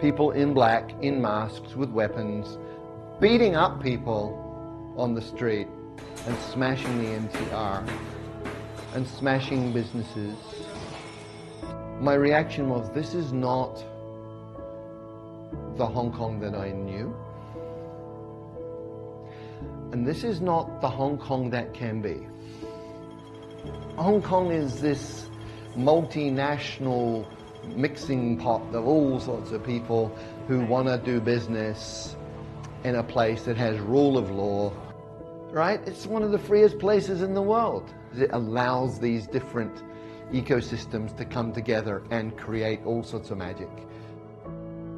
people in black, in masks, with weapons, beating up people on the street and smashing the MTR and smashing businesses. My reaction was, this is not the Hong Kong that I knew. And this is not the Hong Kong that can be. Hong Kong is this multinational mixing pot of all sorts of people who want to do business in a place that has rule of law, right? It's one of the freest places in the world. It allows these different ecosystems to come together and create all sorts of magic.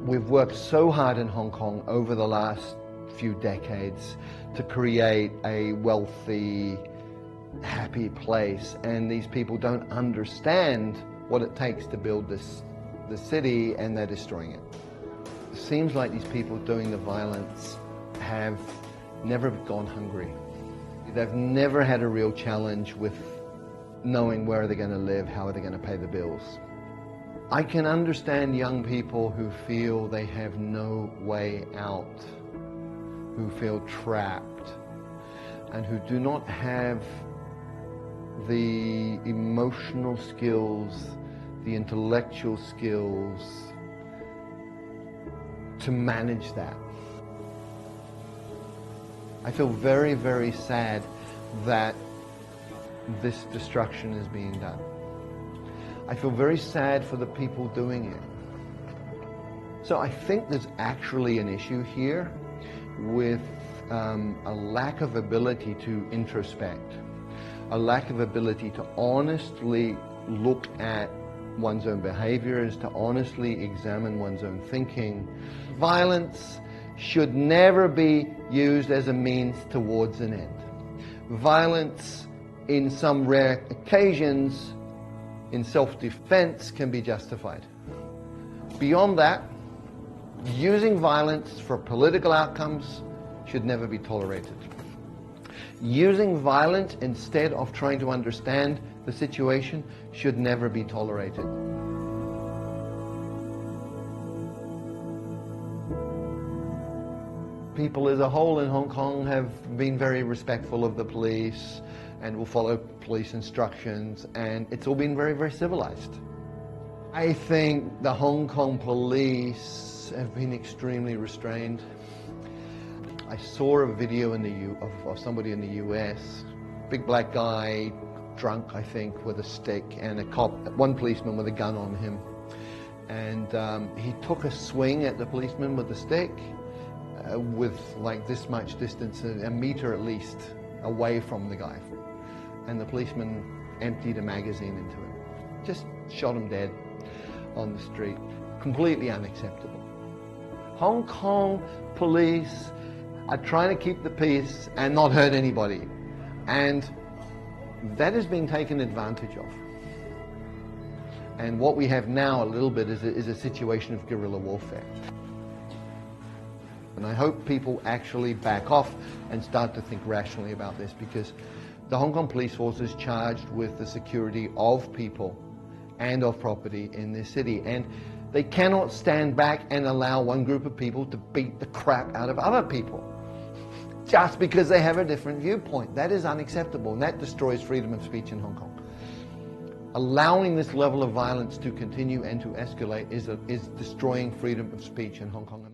We've worked so hard in Hong Kong over the last few decades to create a wealthy, happy place, and these people don't understand what it takes to build the city, and they're destroying it. It seems like these people doing the violence have never gone hungry. They've never had a real challenge with knowing where they're going to live, how are they going to pay the bills. I can understand young people who feel they have no way out, who feel trapped, and who do not have the emotional skills, the intellectual skills to manage that. I feel very, very sad that this destruction is being done. I feel very sad for the people doing it. So I think there's actually an issue here with a lack of ability to introspect, a lack of ability to honestly look at one's own behaviors, to honestly examine one's own thinking. Violence should never be used as a means towards an end. Violence, in some rare occasions, in self-defense, can be justified. Beyond that, using violence for political outcomes should never be tolerated. Using violence instead of trying to understand the situation should never be tolerated. People as a whole in Hong Kong have been very respectful of the police and will follow police instructions, and it's all been very, very civilized. I think the Hong Kong police have been extremely restrained. I saw a video of somebody in the US, big black guy, drunk I think, with a stick, and a cop, one policeman with a gun on him. And he took a swing at the policeman with the stick with like this much distance, a meter at least, away from the guy. And the policeman emptied a magazine into him. Just shot him dead on the street. Completely unacceptable. Hong Kong police are trying to keep the peace and not hurt anybody. And that is being taken advantage of. And what we have now a little bit is a situation of guerrilla warfare. And I hope people actually back off and start to think rationally about this, because the Hong Kong police force is charged with the security of people and of property in this city. And they cannot stand back and allow one group of people to beat the crap out of other people just because they have a different viewpoint. That is unacceptable, and that destroys freedom of speech in Hong Kong. Allowing this level of violence to continue and to escalate is destroying freedom of speech in Hong Kong.